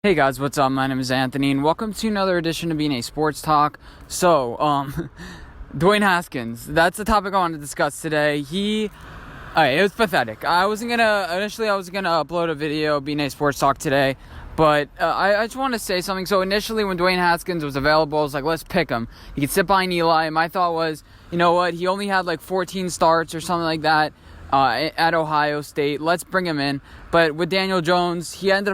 Hey guys, what's up? My name is Anthony, and welcome to another edition of Being a Sports Talk. So, Dwayne Haskins, that's the topic I want to discuss today. It was pathetic. I was gonna upload a video, Being a Sports Talk today, but I just want to say something. So initially when Dwayne Haskins was available, I was like, let's pick him. He could sit behind Eli, and my thought was, you know what, he only had like 14 starts or something like that. At Ohio State, let's bring him in. But with Daniel Jones, he had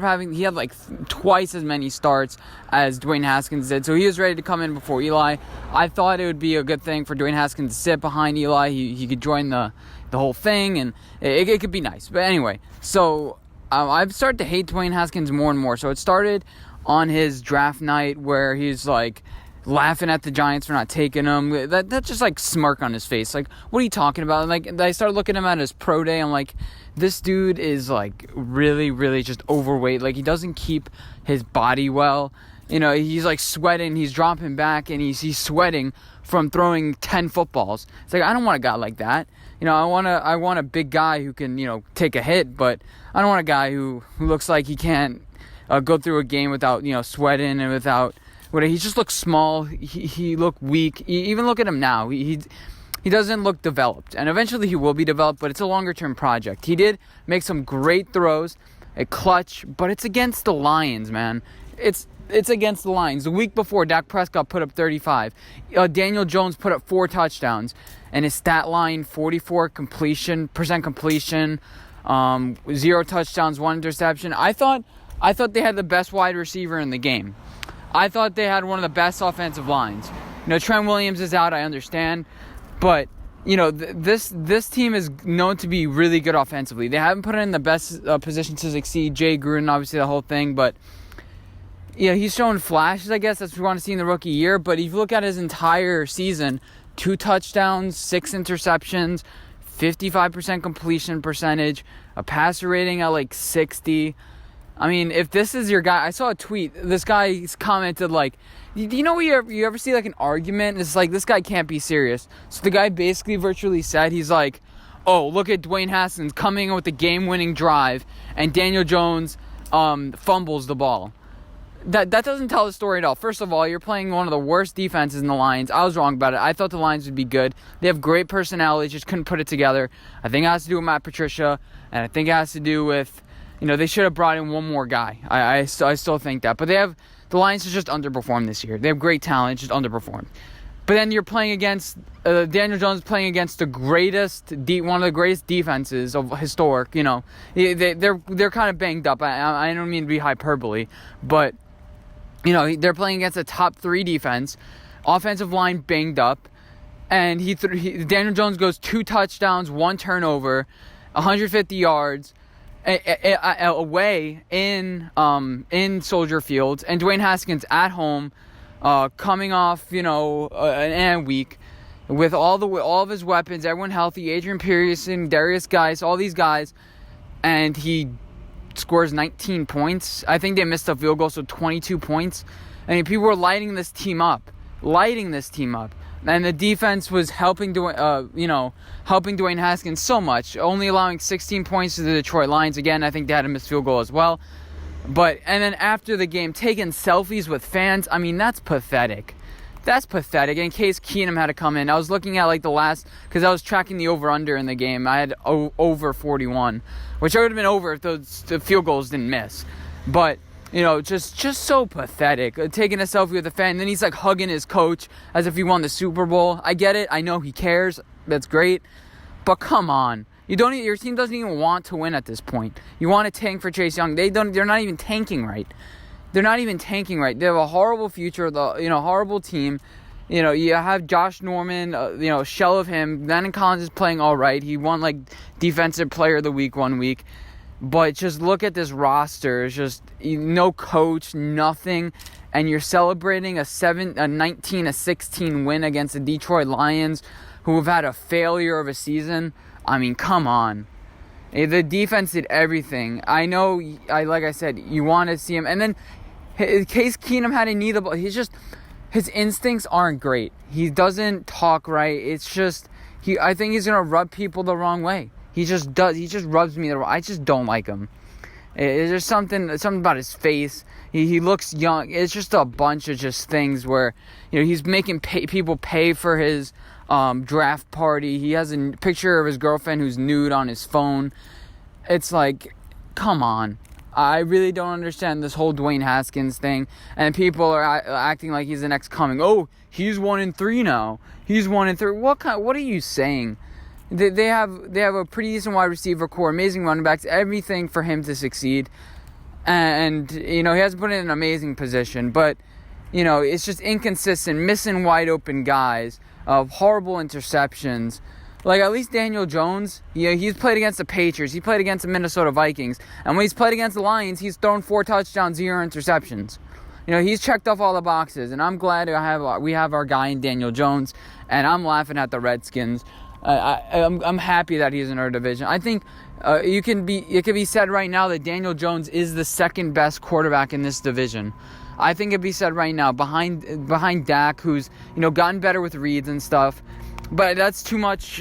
like twice as many starts as Dwayne Haskins did, so he was ready to come in before Eli. I thought it would be a good thing for Dwayne Haskins to sit behind Eli. He could join the whole thing, and it could be nice. But anyway, so I've started to hate Dwayne Haskins more and more. So it started on his draft night where he's like laughing at the Giants for not taking him. That just like smirk on his face. Like, what are you talking about? Like, I started looking at him at his pro day. I'm like, this dude is like really, really just overweight. Like, he doesn't keep his body well. You know, he's like sweating. He's dropping back, and he's sweating from throwing 10 footballs. It's like, I don't want a guy like that. You know, I want a big guy who can, you know, take a hit, but I don't want a guy who looks like he can't go through a game without, you know, sweating and without. He just looks small. He looked weak. Even look at him now. He doesn't look developed. And eventually he will be developed, but it's a longer-term project. He did make some great throws, a clutch, but it's against the Lions, man. It's against the Lions. The week before, Dak Prescott put up 35. Daniel Jones put up 4 touchdowns. And his stat line, 44% completion, 0 touchdowns, 1 interception. I thought they had the best wide receiver in the game. I thought they had one of the best offensive lines. You know, Trent Williams is out, I understand. But, you know, this team is known to be really good offensively. They haven't put it in the best position to succeed. Jay Gruden, obviously, the whole thing. But, yeah, he's showing flashes, I guess. That's what we want to see in the rookie year. But if you look at his entire season, 2 touchdowns, 6 interceptions, 55% completion percentage, a passer rating at like 60. I mean, if this is your guy, I saw a tweet. This guy commented like, "Do you know you ever see like an argument? It's like, this guy can't be serious." So the guy basically virtually said, he's like, "Oh, look at Dwayne Haskins coming in with the game-winning drive, and Daniel Jones fumbles the ball." That doesn't tell the story at all. First of all, you're playing one of the worst defenses in the Lions. I was wrong about it. I thought the Lions would be good. They have great personality, just couldn't put it together. I think it has to do with Matt Patricia, and I think it has to do with, you know, they should have brought in one more guy. I still think that. But the Lions have just underperformed this year. They have great talent, just underperformed. But then you're playing against, Daniel Jones playing against one of the greatest defenses of historic, you know. They're kind of banged up. I don't mean to be hyperbole, but, you know, they're playing against a top 3 defense, offensive line banged up, and Daniel Jones goes 2 touchdowns, 1 turnover, 150 yards, away in Soldier Field, and Dwayne Haskins at home, coming off, you know, an week with all of his weapons, everyone healthy, Adrian Peterson, Darius Geis, all these guys, and he scores 19 points. I think they missed a field goal, so 22 points. I mean, people were lighting this team up, and the defense was helping Dwayne Haskins so much, only allowing 16 points to the Detroit Lions. Again, I think they had a missed field goal as well. And then after the game, taking selfies with fans. I mean, that's pathetic. And Case Keenum had to come in. I was looking at because I was tracking the over-under in the game. I had over 41, which I would have been over if the field goals didn't miss. But, you know, just so pathetic. Taking a selfie with a fan. And then he's like hugging his coach as if he won the Super Bowl. I get it. I know he cares. That's great. But come on. Your team doesn't even want to win at this point. You want to tank for Chase Young. They're not even tanking right. They have a horrible future, horrible team. You know, you have Josh Norman, shell of him. Landon Collins is playing all right. He won like Defensive Player of the Week 1 week. But just look at this roster. It's just no coach, nothing. And you're celebrating a 19-16 win against the Detroit Lions, who have had a failure of a season. I mean, come on. The defense did everything. I know, like I said, you want to see him. And then Case Keenum had a knee the ball. His instincts aren't great. He doesn't talk right. It's just, I think he's going to rub people the wrong way. He just rubs me the wrong way. I just don't like him. There's something about his face. He looks young. It's just a bunch of just things where, he's making people pay for his draft party. He has a picture of his girlfriend who's nude on his phone. It's like, come on. I really don't understand this whole Dwayne Haskins thing. And people are acting like he's the next coming. Oh, he's 1-3 now. He's 1-3. What are you saying? They have a pretty decent wide receiver core, amazing running backs, everything for him to succeed. And, he hasn't put in an amazing position. But, it's just inconsistent, missing wide open guys, horrible interceptions. Like, at least Daniel Jones, he's played against the Patriots. He played against the Minnesota Vikings. And when he's played against the Lions, he's thrown 4 touchdowns, 0 interceptions. He's checked off all the boxes. And I'm glad we have our guy in Daniel Jones. And I'm laughing at the Redskins. I'm happy that he's in our division. I think it can be said right now that Daniel Jones is the second best quarterback in this division. I think it be said right now behind Dak, who's gotten better with reads and stuff. But that's too much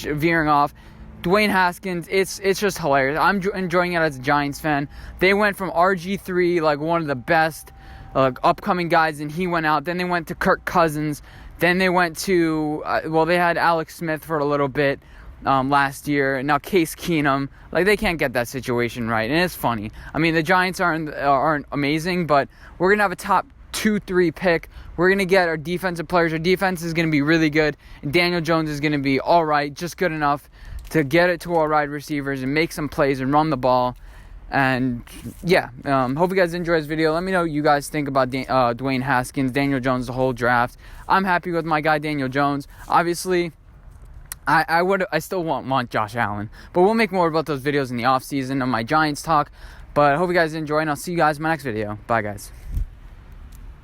veering off. Dwayne Haskins, it's just hilarious. I'm enjoying it as a Giants fan. They went from RG3, like one of the best upcoming guys, and he went out. Then they went to Kirk Cousins. Then they went to they had Alex Smith for a little bit last year. And now Case Keenum. Like, they can't get that situation right, and it's funny. I mean, the Giants aren't amazing, but we're gonna have a top 2-3 pick. We're going to get our defensive players. Our defense is going to be really good. And Daniel Jones is going to be all right, just good enough to get it to our wide receivers and make some plays and run the ball. And, yeah, hope you guys enjoy this video. Let me know what you guys think about Dwayne Haskins, Daniel Jones, the whole draft. I'm happy with my guy, Daniel Jones. Obviously, I still want Josh Allen. But we'll make more about those videos in the offseason of my Giants talk. But I hope you guys enjoy, and I'll see you guys in my next video. Bye, guys.